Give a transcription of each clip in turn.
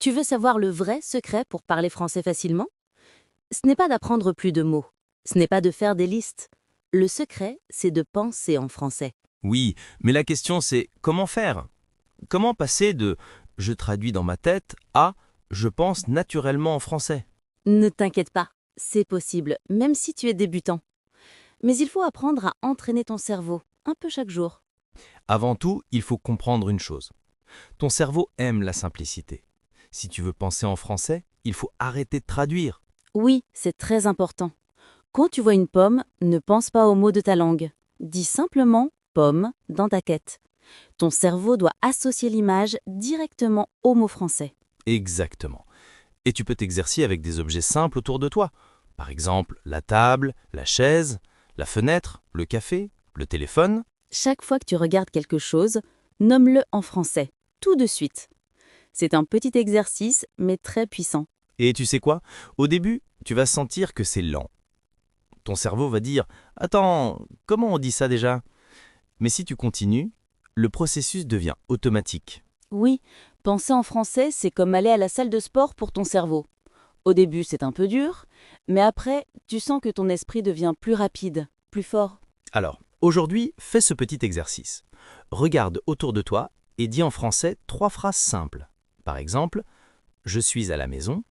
Tu veux savoir le vrai secret pour parler français facilement? Ce n'est pas d'apprendre plus de mots. Ce n'est pas de faire des listes. Le secret, c'est de penser en français. Oui, mais la question c'est comment faire? Comment passer de je traduis dans ma tête à je pense naturellement en français? Ne t'inquiète pas, c'est possible, même si tu es débutant. Mais il faut apprendre à entraîner ton cerveau, un peu chaque jour. Avant tout, il faut comprendre une chose. Ton cerveau aime la simplicité. Si tu veux penser en français, il faut arrêter de traduire. Oui, c'est très important. Quand tu vois une pomme, ne pense pas aux mots de ta langue. Dis simplement pomme dans ta tête. Ton cerveau doit associer l'image directement au mot français. Exactement. Et tu peux t'exercer avec des objets simples autour de toi. Par exemple, la table, la chaise, la fenêtre, le café, le téléphone. Chaque fois que tu regardes quelque chose, nomme-le en français, tout de suite. C'est un petit exercice, mais très puissant. Et tu sais quoi? Au début, tu vas sentir que c'est lent. Ton cerveau va dire « Attends, comment on dit ça déjà ?» Mais si tu continues, le processus devient automatique. Oui, penser en français, c'est comme aller à la salle de sport pour ton cerveau. Au début, c'est un peu dur, mais après, tu sens que ton esprit devient plus rapide, plus fort. Alors, aujourd'hui, fais ce petit exercice. Regarde autour de toi et dis en français 3 phrases simples. Par exemple, je suis à la maison,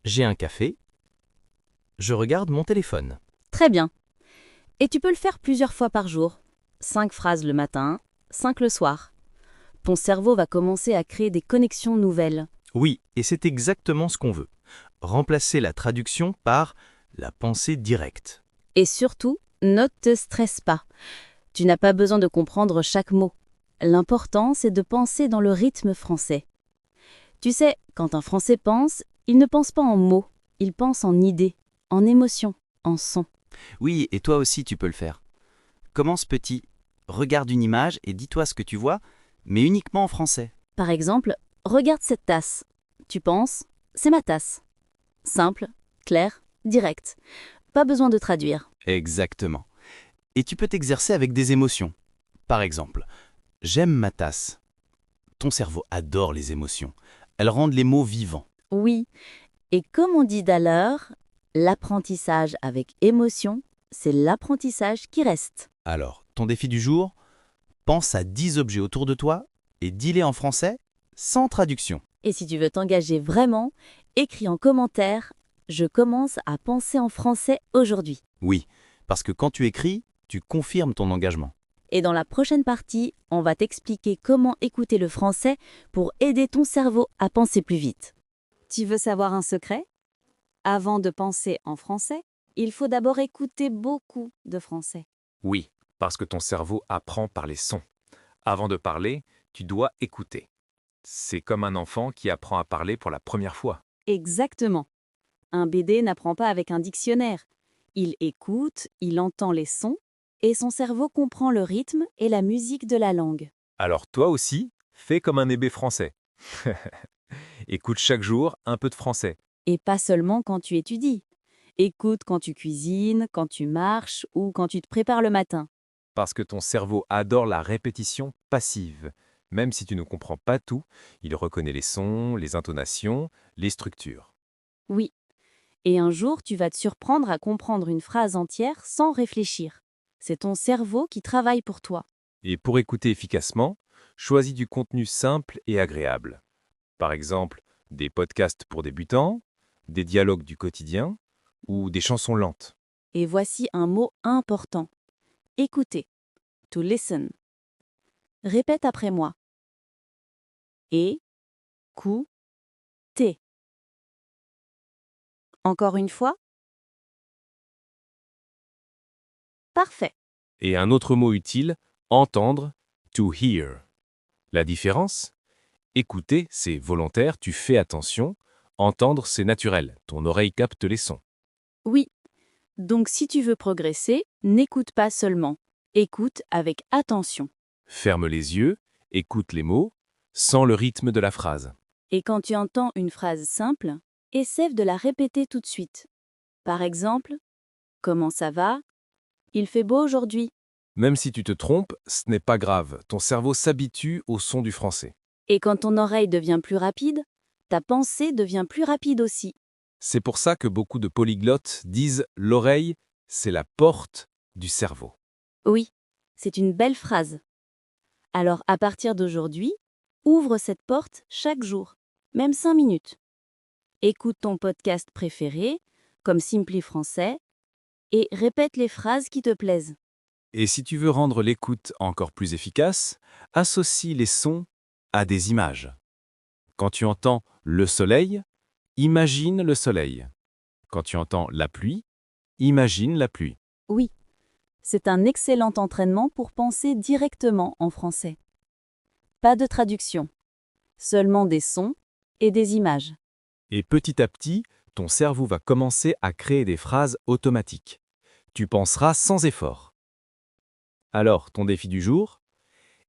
j'ai un café, je regarde mon téléphone. Très bien. Et tu peux le faire plusieurs fois par jour. 5 phrases le matin, 5 le soir. Ton cerveau va commencer à créer des connexions nouvelles. Oui, et c'est exactement ce qu'on veut. Remplacer la traduction par la pensée directe. Et surtout, ne te stresse pas. Tu n'as pas besoin de comprendre chaque mot. L'important, c'est de penser dans le rythme français. Tu sais, quand un Français pense, il ne pense pas en mots, il pense en idées, en émotions, en sons. Oui, et toi aussi tu peux le faire. Commence petit. Regarde une image et dis-toi ce que tu vois, mais uniquement en français. Par exemple, regarde cette tasse. Tu penses, c'est ma tasse. Simple, clair, direct. Pas besoin de traduire. Exactement. Et tu peux t'exercer avec des émotions. Par exemple, j'aime ma tasse. Ton cerveau adore les émotions. Elles rendent les mots vivants. Oui, et comme on dit d'ailleurs, l'apprentissage avec émotion, c'est l'apprentissage qui reste. Alors, ton défi du jour, pense à 10 objets autour de toi et dis-les en français sans traduction. Et si tu veux t'engager vraiment, écris en commentaire « Je commence à penser en français aujourd'hui ». Oui, parce que quand tu écris, tu confirmes ton engagement. Et dans la prochaine partie, on va t'expliquer comment écouter le français pour aider ton cerveau à penser plus vite. Tu veux savoir un secret? Avant de penser en français, il faut d'abord écouter beaucoup de français. Oui, parce que ton cerveau apprend par les sons. Avant de parler, tu dois écouter. C'est comme un enfant qui apprend à parler pour la première fois. Exactement. Un bébé n'apprend pas avec un dictionnaire. Il écoute, il entend les sons, et son cerveau comprend le rythme et la musique de la langue. Alors toi aussi, fais comme un bébé français. Écoute chaque jour un peu de français. Et pas seulement quand tu étudies. Écoute quand tu cuisines, quand tu marches ou quand tu te prépares le matin. Parce que ton cerveau adore la répétition passive. Même si tu ne comprends pas tout, il reconnaît les sons, les intonations, les structures. Oui. Et un jour, tu vas te surprendre à comprendre une phrase entière sans réfléchir. C'est ton cerveau qui travaille pour toi. Et pour écouter efficacement, choisis du contenu simple et agréable. Par exemple, des podcasts pour débutants, des dialogues du quotidien ou des chansons lentes. Et voici un mot important. Écouter. To listen. Répète après moi. Écouter. Encore une fois. Parfait. Et un autre mot utile, entendre, to hear. La différence? Écouter, c'est volontaire, tu fais attention. Entendre, c'est naturel, ton oreille capte les sons. Oui. Donc si tu veux progresser, n'écoute pas seulement. Écoute avec attention. Ferme les yeux, écoute les mots, sens le rythme de la phrase. Et quand tu entends une phrase simple, essaie de la répéter tout de suite. Par exemple, comment ça va? Il fait beau aujourd'hui. Même si tu te trompes, ce n'est pas grave, ton cerveau s'habitue au son du français. Et quand ton oreille devient plus rapide, ta pensée devient plus rapide aussi. C'est pour ça que beaucoup de polyglottes disent « l'oreille, c'est la porte du cerveau Oui, c'est une belle phrase. Alors à partir d'aujourd'hui, ouvre cette porte chaque jour, même 5 minutes. Écoute ton podcast préféré, comme Simply Français, et répète les phrases qui te plaisent. ». Et si tu veux rendre l'écoute encore plus efficace, associe les sons à des images. Quand tu entends « le soleil », imagine le soleil. Quand tu entends « la pluie », imagine la pluie. Oui, c'est un excellent entraînement pour penser directement en français. Pas de traduction, seulement des sons et des images. Et petit à petit, ton cerveau va commencer à créer des phrases automatiques. Tu penseras sans effort. Alors, ton défi du jour?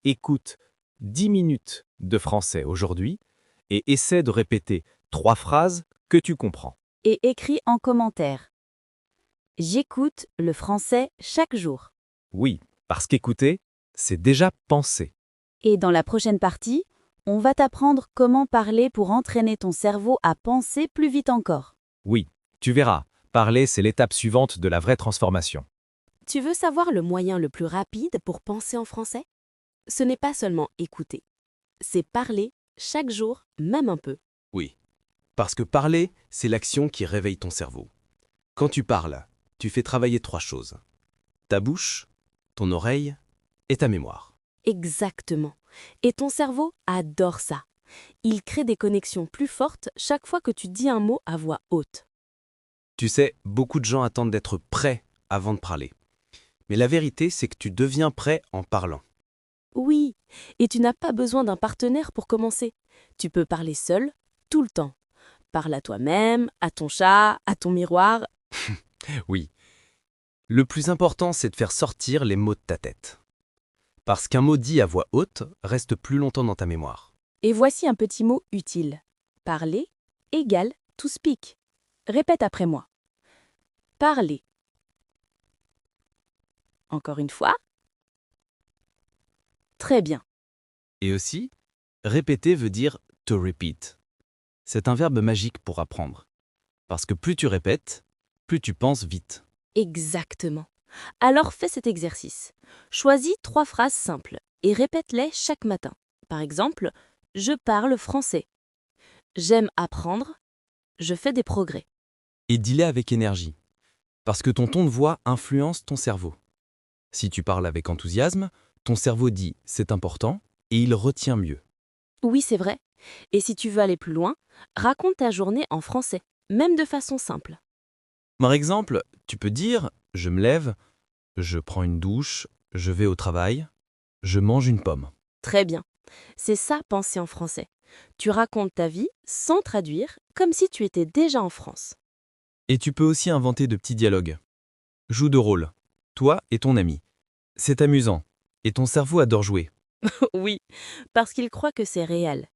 Écoute 10 minutes de français aujourd'hui et essaie de répéter 3 phrases que tu comprends. Et écris en commentaire. J'écoute le français chaque jour. Oui, parce qu'écouter, c'est déjà penser. Et dans la prochaine partie, on va t'apprendre comment parler pour entraîner ton cerveau à penser plus vite encore. Oui, tu verras, parler, c'est l'étape suivante de la vraie transformation. Tu veux savoir le moyen le plus rapide pour penser en français? Ce n'est pas seulement écouter, c'est parler chaque jour, même un peu. Oui. Parce que parler, c'est l'action qui réveille ton cerveau. Quand tu parles, tu fais travailler 3 choses. Ta bouche, ton oreille et ta mémoire. Exactement. Et ton cerveau adore ça. Il crée des connexions plus fortes chaque fois que tu dis un mot à voix haute. Tu sais, beaucoup de gens attendent d'être prêts avant de parler. Mais la vérité, c'est que tu deviens prêt en parlant. Oui, et tu n'as pas besoin d'un partenaire pour commencer. Tu peux parler seul, tout le temps. Parle à toi-même, à ton chat, à ton miroir. Oui. Le plus important, c'est de faire sortir les mots de ta tête. Parce qu'un mot dit à voix haute reste plus longtemps dans ta mémoire. Et voici un petit mot utile. Parler égale to speak. Répète après moi. Parler. Encore une fois. Très bien. Et aussi, répéter veut dire to repeat. C'est un verbe magique pour apprendre. Parce que plus tu répètes, plus tu penses vite. Exactement. Alors fais cet exercice. Choisis 3 phrases simples et répète-les chaque matin. Par exemple, je parle français. J'aime apprendre. Je fais des progrès. Et dis-les avec énergie. Parce que ton ton de voix influence ton cerveau. Si tu parles avec enthousiasme, ton cerveau dit « c'est important » et il retient mieux. Oui, c'est vrai. Et si tu veux aller plus loin, raconte ta journée en français, même de façon simple. Par exemple, tu peux dire « je me lève »,« je prends une douche »,« je vais au travail »,« je mange une pomme ». Très bien. C'est ça, penser en français. Tu racontes ta vie sans traduire, comme si tu étais déjà en France. Et tu peux aussi inventer de petits dialogues. Joue de rôle, toi et ton ami. C'est amusant, et ton cerveau adore jouer. Oui, parce qu'il croit que c'est réel.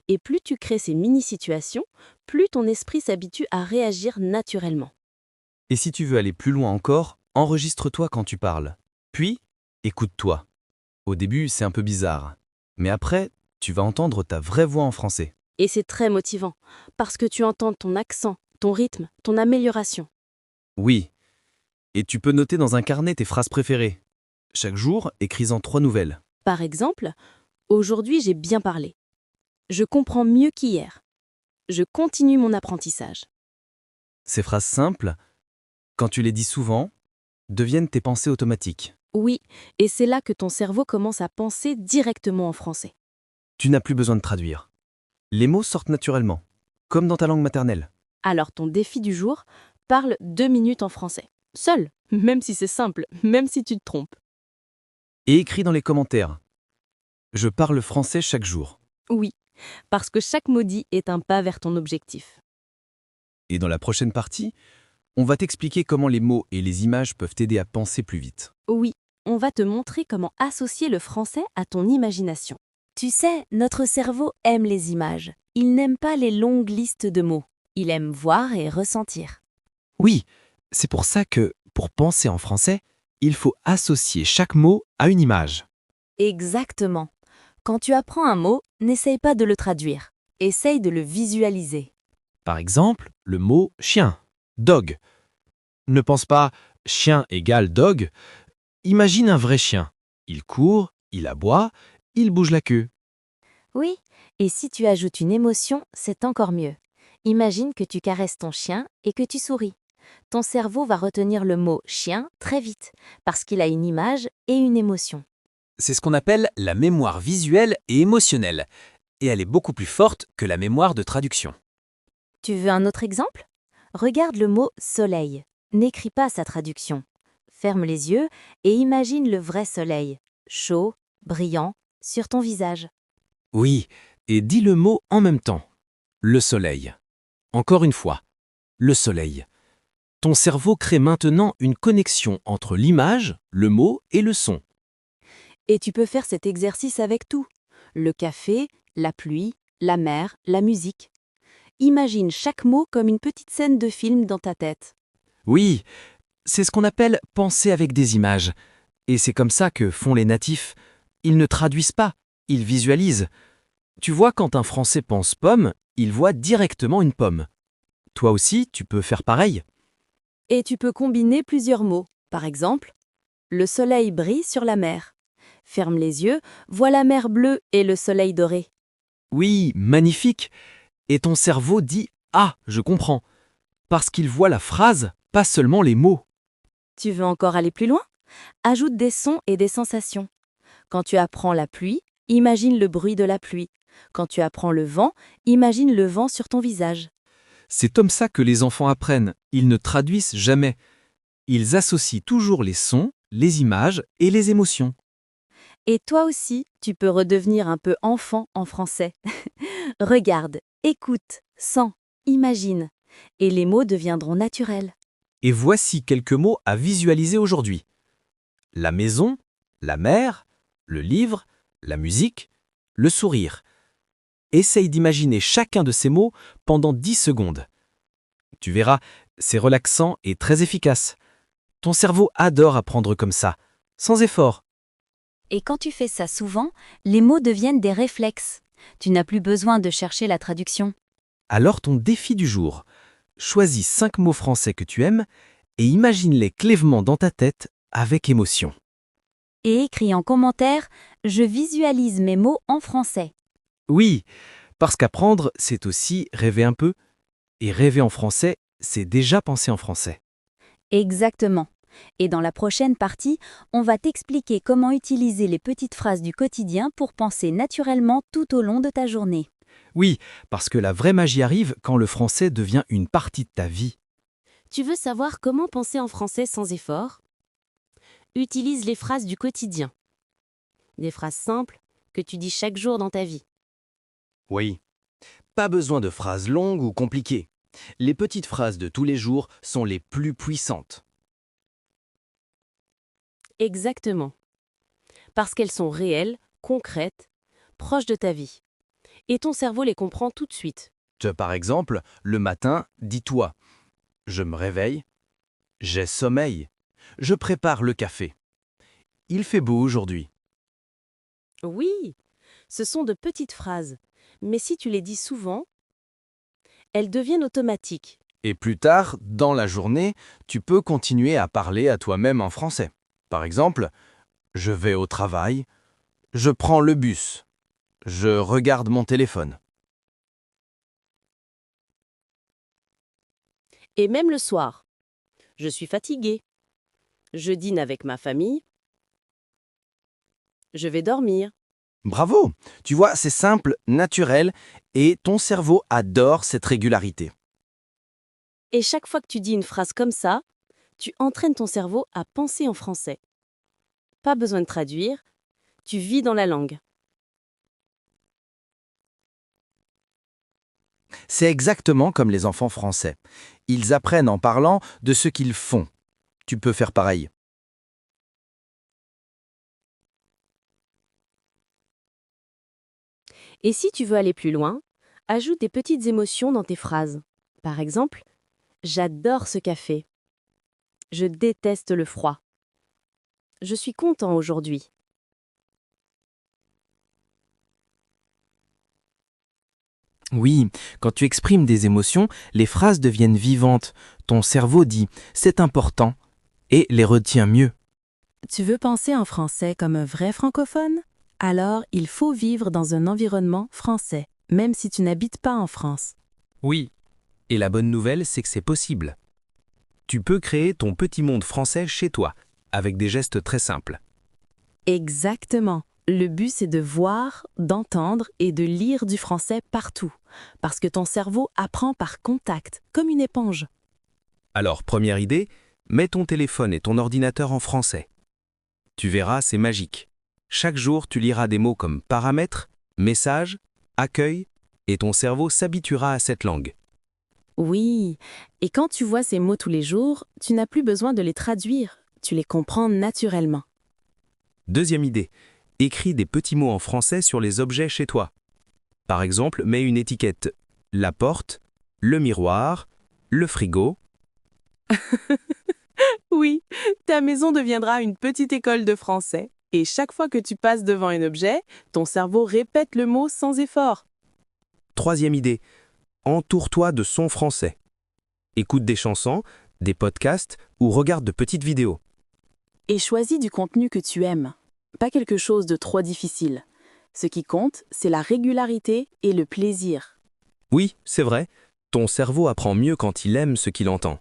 Et plus tu crées ces mini-situations, plus ton esprit s'habitue à réagir naturellement. Et si tu veux aller plus loin encore, enregistre-toi quand tu parles. Puis, écoute-toi. Au début, c'est un peu bizarre. Mais après, tu vas entendre ta vraie voix en français. Et c'est très motivant, parce que tu entends ton accent, ton rythme, ton amélioration. Oui. Et tu peux noter dans un carnet tes phrases préférées. Chaque jour, écris-en 3 nouvelles. Par exemple, aujourd'hui j'ai bien parlé. Je comprends mieux qu'hier. Je continue mon apprentissage. Ces phrases simples, quand tu les dis souvent, deviennent tes pensées automatiques. Oui, et c'est là que ton cerveau commence à penser directement en français. Tu n'as plus besoin de traduire. Les mots sortent naturellement, comme dans ta langue maternelle. Alors ton défi du jour, parle 2 minutes en français. Seul, même si c'est simple, même si tu te trompes. Et écris dans les commentaires. Je parle français chaque jour. Oui, parce que chaque mot dit est un pas vers ton objectif. Et dans la prochaine partie, on va t'expliquer comment les mots et les images peuvent t'aider à penser plus vite. Oui, on va te montrer comment associer le français à ton imagination. Tu sais, notre cerveau aime les images. Il n'aime pas les longues listes de mots. Il aime voir et ressentir. Oui, c'est pour ça que, pour penser en français, il faut associer chaque mot à une image. Exactement. Quand tu apprends un mot, n'essaye pas de le traduire. Essaye de le visualiser. Par exemple, le mot chien, dog. Ne pense pas chien égale dog. Imagine un vrai chien. Il court, il aboie, il bouge la queue. Oui, et si tu ajoutes une émotion, c'est encore mieux. Imagine que tu caresses ton chien et que tu souris. Ton cerveau va retenir le mot chien très vite, parce qu'il a une image et une émotion. C'est ce qu'on appelle la mémoire visuelle et émotionnelle, et elle est beaucoup plus forte que la mémoire de traduction. Tu veux un autre exemple? Regarde le mot soleil. N'écris pas sa traduction. Ferme les yeux et imagine le vrai soleil, chaud, brillant, sur ton visage. Oui, et dis le mot en même temps. Le soleil. Encore une fois, le soleil. Ton cerveau crée maintenant une connexion entre l'image, le mot et le son. Et tu peux faire cet exercice avec tout. Le café, la pluie, la mer, la musique. Imagine chaque mot comme une petite scène de film dans ta tête. Oui, c'est ce qu'on appelle penser avec des images. Et c'est comme ça que font les natifs. Ils ne traduisent pas, ils visualisent. Tu vois, quand un Français pense pomme, il voit directement une pomme. Toi aussi, tu peux faire pareil. Et tu peux combiner plusieurs mots. Par exemple, le soleil brille sur la mer. Ferme les yeux, vois la mer bleue et le soleil doré. Oui, magnifique. Et ton cerveau dit « Ah, je comprends », parce qu'il voit la phrase, pas seulement les mots. Tu veux encore aller plus loin? Ajoute des sons et des sensations. Quand tu apprends la pluie, imagine le bruit de la pluie. Quand tu apprends le vent, imagine le vent sur ton visage. C'est comme ça que les enfants apprennent, ils ne traduisent jamais. Ils associent toujours les sons, les images et les émotions. Et toi aussi, tu peux redevenir un peu enfant en français. Regarde, écoute, sens, imagine. Et les mots deviendront naturels. Et voici quelques mots à visualiser aujourd'hui. La maison, la mer, le livre, la musique, le sourire. Essaye d'imaginer chacun de ces mots pendant 10 secondes. Tu verras, c'est relaxant et très efficace. Ton cerveau adore apprendre comme ça, sans effort. Et quand tu fais ça souvent, les mots deviennent des réflexes. Tu n'as plus besoin de chercher la traduction. Alors ton défi du jour, choisis 5 mots français que tu aimes et imagine-les clairement dans ta tête avec émotion. Et écris en commentaire « Je visualise mes mots en français ». Oui, parce qu'apprendre, c'est aussi rêver un peu. Et rêver en français, c'est déjà penser en français. Exactement. Et dans la prochaine partie, on va t'expliquer comment utiliser les petites phrases du quotidien pour penser naturellement tout au long de ta journée. Oui, parce que la vraie magie arrive quand le français devient une partie de ta vie. Tu veux savoir comment penser en français sans effort? Utilise les phrases du quotidien. Des phrases simples que tu dis chaque jour dans ta vie. Oui. Pas besoin de phrases longues ou compliquées. Les petites phrases de tous les jours sont les plus puissantes. Exactement. Parce qu'elles sont réelles, concrètes, proches de ta vie. Et ton cerveau les comprend tout de suite. Par exemple, le matin, dis-toi « Je me réveille, j'ai sommeil, je prépare le café. Il fait beau aujourd'hui. » Oui, ce sont de petites phrases. Mais si tu les dis souvent, elles deviennent automatiques. Et plus tard, dans la journée, tu peux continuer à parler à toi-même en français. Par exemple, je vais au travail, je prends le bus, je regarde mon téléphone. Et même le soir. Je suis fatiguée. Je dîne avec ma famille. Je vais dormir. Bravo! Tu vois, c'est simple, naturel, et ton cerveau adore cette régularité. Et chaque fois que tu dis une phrase comme ça, tu entraînes ton cerveau à penser en français. Pas besoin de traduire, tu vis dans la langue. C'est exactement comme les enfants français. Ils apprennent en parlant de ce qu'ils font. Tu peux faire pareil. Et si tu veux aller plus loin, ajoute des petites émotions dans tes phrases. Par exemple, j'adore ce café. Je déteste le froid. Je suis content aujourd'hui. Oui, quand tu exprimes des émotions, les phrases deviennent vivantes. Ton cerveau dit « c'est important » et les retient mieux. Tu veux penser en français comme un vrai francophone? Alors, il faut vivre dans un environnement français, même si tu n'habites pas en France. Oui. Et la bonne nouvelle, c'est que c'est possible. Tu peux créer ton petit monde français chez toi, avec des gestes très simples. Exactement. Le but, c'est de voir, d'entendre et de lire du français partout, parce que ton cerveau apprend par contact, comme une éponge. Alors, première idée, mets ton téléphone et ton ordinateur en français. Tu verras, c'est magique. Chaque jour, tu liras des mots comme paramètres, message, accueil, et ton cerveau s'habituera à cette langue. Oui, et quand tu vois ces mots tous les jours, tu n'as plus besoin de les traduire, tu les comprends naturellement. Deuxième idée, écris des petits mots en français sur les objets chez toi. Par exemple, mets une étiquette « la porte »,« le miroir »,« le frigo ». Oui, ta maison deviendra une petite école de français, et chaque fois que tu passes devant un objet, ton cerveau répète le mot sans effort. Troisième idée, entoure-toi de sons français. Écoute des chansons, des podcasts ou regarde de petites vidéos. Et choisis du contenu que tu aimes, pas quelque chose de trop difficile. Ce qui compte, c'est la régularité et le plaisir. Oui, c'est vrai, ton cerveau apprend mieux quand il aime ce qu'il entend.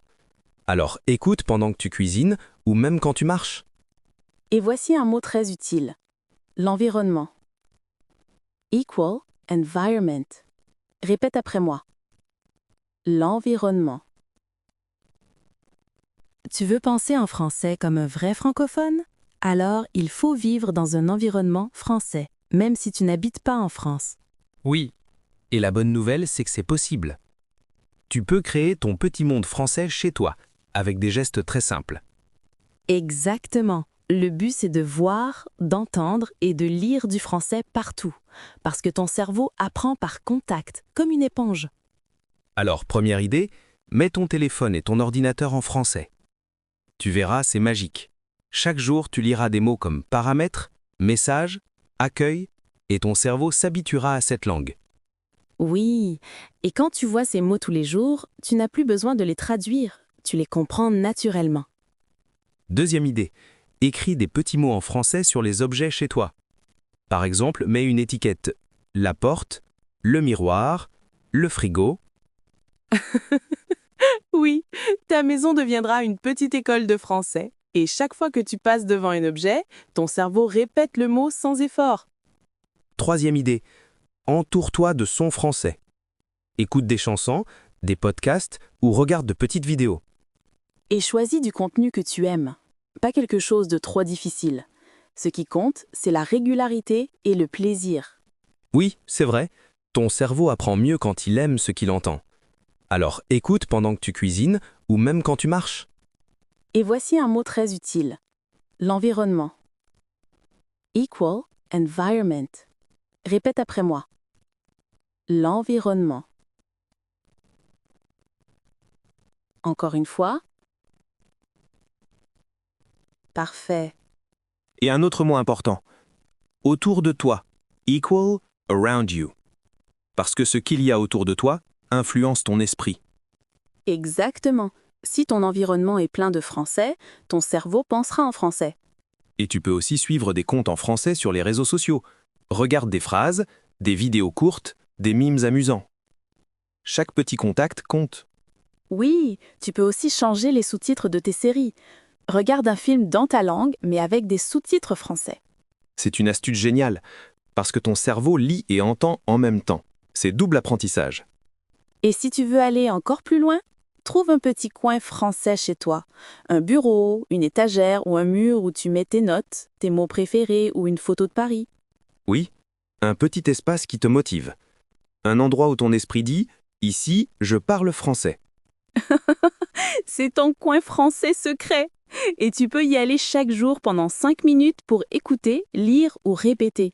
Alors écoute pendant que tu cuisines ou même quand tu marches. Et voici un mot très utile. L'environnement. Equal environment. Répète après moi. L'environnement. Tu veux penser en français comme un vrai francophone? Alors, il faut vivre dans un environnement français, même si tu n'habites pas en France. Oui. Et la bonne nouvelle, c'est que c'est possible. Tu peux créer ton petit monde français chez toi, avec des gestes très simples. Exactement. Le but, c'est de voir, d'entendre et de lire du français partout, parce que ton cerveau apprend par contact, comme une éponge. Alors, première idée, mets ton téléphone et ton ordinateur en français. Tu verras, c'est magique. Chaque jour, tu liras des mots comme paramètres, message, accueil, et ton cerveau s'habituera à cette langue. Oui, et quand tu vois ces mots tous les jours, tu n'as plus besoin de les traduire, tu les comprends naturellement. Deuxième idée, écris des petits mots en français sur les objets chez toi. Par exemple, mets une étiquette « la porte »,« le miroir »,« le frigo ». Oui, ta maison deviendra une petite école de français, et chaque fois que tu passes devant un objet, ton cerveau répète le mot sans effort. Troisième idée, entoure-toi de sons français. Écoute des chansons, des podcasts ou regarde de petites vidéos. Et choisis du contenu que tu aimes, pas quelque chose de trop difficile. Ce qui compte, c'est la régularité et le plaisir. Oui, c'est vrai, ton cerveau apprend mieux quand il aime ce qu'il entend. Alors écoute pendant que tu cuisines ou même quand tu marches. Et voici un mot très utile. L'environnement. Equal environment. Répète après moi. L'environnement. Encore une fois. Parfait. Et un autre mot important, autour de toi, equal around you. Parce que ce qu'il y a autour de toi influence ton esprit. Exactement. Si ton environnement est plein de français, ton cerveau pensera en français. Et tu peux aussi suivre des comptes en français sur les réseaux sociaux. Regarde des phrases, des vidéos courtes, des mimes amusants. Chaque petit contact compte. Oui, tu peux aussi changer les sous-titres de tes séries. Regarde un film dans ta langue, mais avec des sous-titres français. C'est une astuce géniale, parce que ton cerveau lit et entend en même temps. C'est double apprentissage. Et si tu veux aller encore plus loin, trouve un petit coin français chez toi. Un bureau, une étagère ou un mur où tu mets tes notes, tes mots préférés ou une photo de Paris. Oui, un petit espace qui te motive. Un endroit où ton esprit dit « Ici, je parle français ». C'est ton coin français secret. Et tu peux y aller chaque jour pendant 5 minutes pour écouter, lire ou répéter.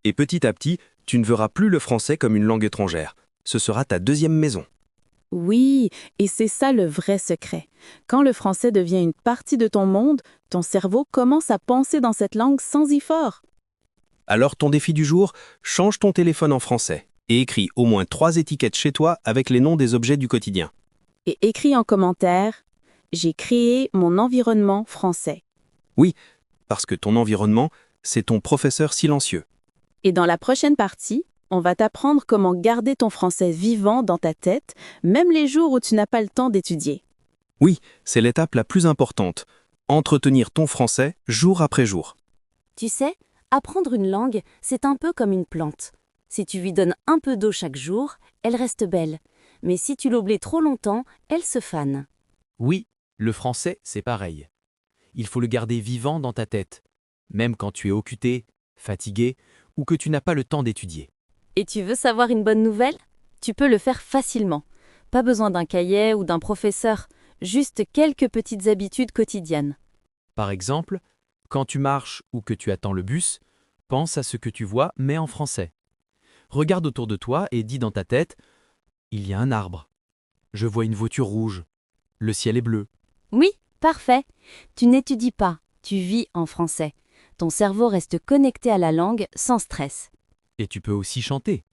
Et petit à petit, tu ne verras plus le français comme une langue étrangère. Ce sera ta deuxième maison. Oui, et c'est ça le vrai secret. Quand le français devient une partie de ton monde, ton cerveau commence à penser dans cette langue sans effort. Alors ton défi du jour, change ton téléphone en français Et écris au moins 3 étiquettes chez toi avec les noms des objets du quotidien. Et écris en commentaire « J'ai créé mon environnement français ». Parce que ton environnement, c'est ton professeur silencieux. Et dans la prochaine partie, on va t'apprendre comment garder ton français vivant dans ta tête, même les jours où tu n'as pas le temps d'étudier. Oui, c'est l'étape la plus importante. Entretenir ton français jour après jour. Tu sais, apprendre une langue, c'est un peu comme une plante. Si tu lui donnes un peu d'eau chaque jour, elle reste belle. Mais si tu l'oublies trop longtemps, elle se fane. Oui, le français, c'est pareil. Il faut le garder vivant dans ta tête, même quand tu es occupé, fatigué ou que tu n'as pas le temps d'étudier. Et tu veux savoir une bonne nouvelle? Tu peux le faire facilement. Pas besoin d'un cahier ou d'un professeur, juste quelques petites habitudes quotidiennes. Par exemple, quand tu marches ou que tu attends le bus, pense à ce que tu vois mais en français. Regarde autour de toi et dis dans ta tête « Il y a un arbre. Je vois une voiture rouge. Le ciel est bleu. » Oui, parfait. Tu n'étudies pas, tu vis en français. Ton cerveau reste connecté à la langue sans stress. Et tu peux aussi chanter.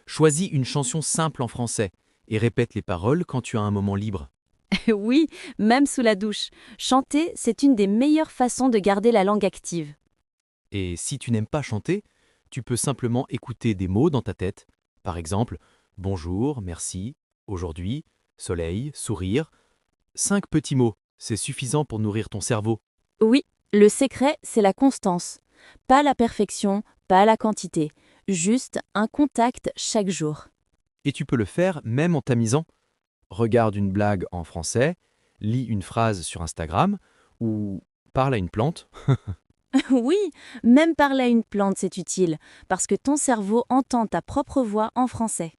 Choisis une chanson simple en français et répète les paroles quand tu as un moment libre. Oui, même sous la douche. Chanter, c'est une des meilleures façons de garder la langue active. Et si tu n'aimes pas chanter, tu peux simplement écouter des mots dans ta tête. Par exemple, bonjour, merci, aujourd'hui, soleil, sourire. 5 petits mots, c'est suffisant pour nourrir ton cerveau. Oui, le secret, c'est la constance. Pas la perfection, pas la quantité. Juste un contact chaque jour. Et tu peux le faire même en t'amusant. Regarde une blague en français, lis une phrase sur Instagram ou parle à une plante. Oui, même parler à une plante, c'est utile, parce que ton cerveau entend ta propre voix en français.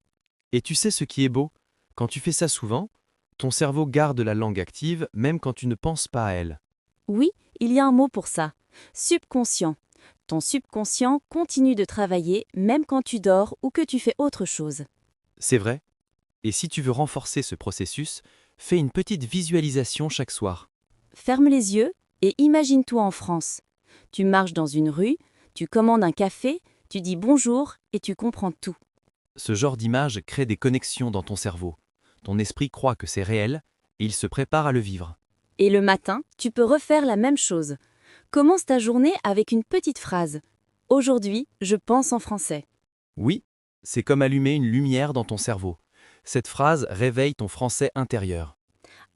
Et tu sais ce qui est beau? Quand tu fais ça souvent, ton cerveau garde la langue active même quand tu ne penses pas à elle. Oui, il y a un mot pour ça. Subconscient. Ton subconscient continue de travailler même quand tu dors ou que tu fais autre chose. C'est vrai. Et si tu veux renforcer ce processus, fais une petite visualisation chaque soir. Ferme les yeux et imagine-toi en France. Tu marches dans une rue, tu commandes un café, tu dis bonjour et tu comprends tout. Ce genre d'image crée des connexions dans ton cerveau. Ton esprit croit que c'est réel et il se prépare à le vivre. Et le matin, tu peux refaire la même chose. Commence ta journée avec une petite phrase. Aujourd'hui, je pense en français. Oui, c'est comme allumer une lumière dans ton cerveau. Cette phrase réveille ton français intérieur.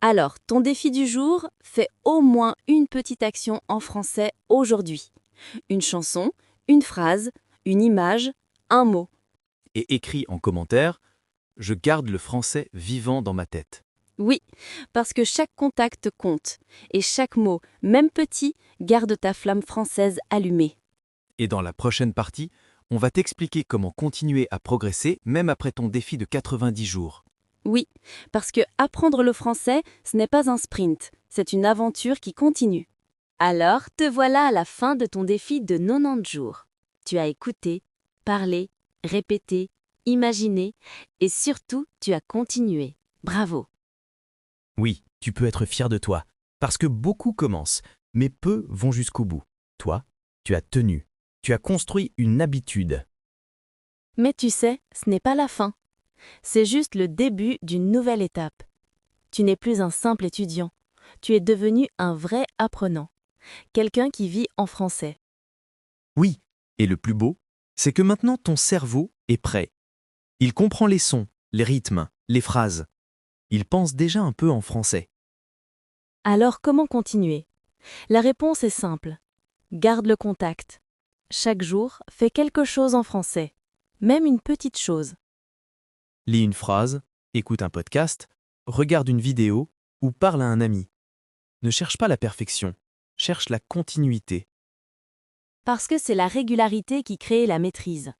Alors, ton défi du jour, fais au moins une petite action en français aujourd'hui. Une chanson, une phrase, une image, un mot. Et écris en commentaire « Je garde le français vivant dans ma tête ». Oui, parce que chaque contact compte, et chaque mot, même petit, garde ta flamme française allumée. Et dans la prochaine partie, on va t'expliquer comment continuer à progresser même après ton défi de 90 jours. Oui, parce que apprendre le français, ce n'est pas un sprint, c'est une aventure qui continue. Alors, te voilà à la fin de ton défi de 90 jours. Tu as écouté, parlé, répété, imaginé, et surtout, tu as continué. Bravo! Oui, tu peux être fier de toi, parce que beaucoup commencent, mais peu vont jusqu'au bout. Toi, tu as tenu, tu as construit une habitude. Mais tu sais, ce n'est pas la fin. C'est juste le début d'une nouvelle étape. Tu n'es plus un simple étudiant. Tu es devenu un vrai apprenant. Quelqu'un qui vit en français. Oui, et le plus beau, c'est que maintenant ton cerveau est prêt. Il comprend les sons, les rythmes, les phrases. Il pense déjà un peu en français. Alors comment continuer? La réponse est simple. Garde le contact. Chaque jour, fais quelque chose en français. Même une petite chose. Lis une phrase, écoute un podcast, regarde une vidéo ou parle à un ami. Ne cherche pas la perfection, cherche la continuité. Parce que c'est la régularité qui crée la maîtrise.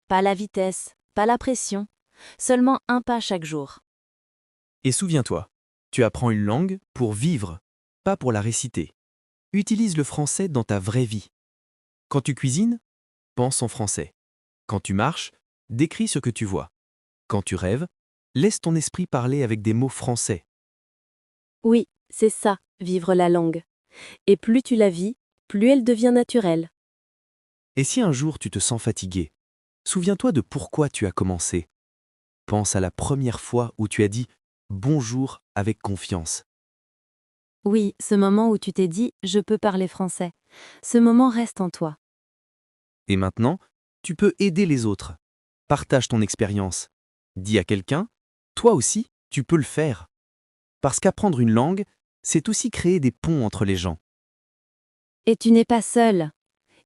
Pas la vitesse, pas la pression. Seulement un pas chaque jour. Et souviens-toi, tu apprends une langue pour vivre, pas pour la réciter. Utilise le français dans ta vraie vie. Quand tu cuisines, pense en français. Quand tu marches, décris ce que tu vois. Quand tu rêves, laisse ton esprit parler avec des mots français. Oui, c'est ça, vivre la langue. Et plus tu la vis, plus elle devient naturelle. Et si un jour tu te sens fatigué, Souviens-toi de pourquoi tu as commencé. Pense à la première fois où tu as dit « bonjour » avec confiance. Oui, ce moment où tu t'es dit « je peux parler français ». Ce moment reste en toi. Et maintenant, tu peux aider les autres. Partage ton expérience. Dis à quelqu'un « toi aussi, tu peux le faire ». Parce qu'apprendre une langue, c'est aussi créer des ponts entre les gens. Et tu n'es pas seul.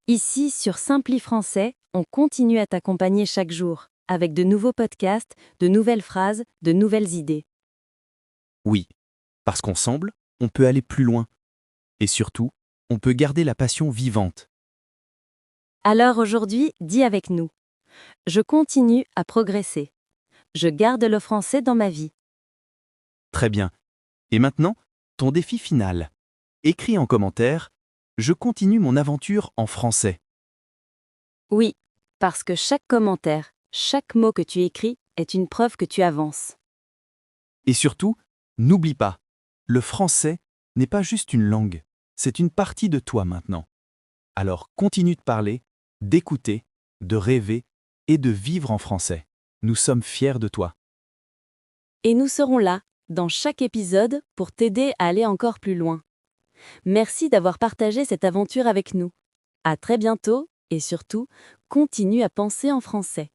Ici, sur Simpli Français, on continue à t'accompagner chaque jour, avec de nouveaux podcasts, de nouvelles phrases, de nouvelles idées. Oui, parce qu'ensemble, on peut aller plus loin. Et surtout, on peut garder la passion vivante. Alors aujourd'hui, dis avec nous. Je continue à progresser. Je garde le français dans ma vie. Très bien. Et maintenant, ton défi final. Écris en commentaire « Je continue mon aventure en français ». Oui, parce que chaque commentaire, chaque mot que tu écris est une preuve que tu avances. Et surtout, n'oublie pas, le français n'est pas juste une langue, c'est une partie de toi maintenant. Alors continue de parler, d'écouter, de rêver et de vivre en français. Nous sommes fiers de toi. Et nous serons là, dans chaque épisode, pour t'aider à aller encore plus loin. Merci d'avoir partagé cette aventure avec nous. À très bientôt et surtout, continue à penser en français.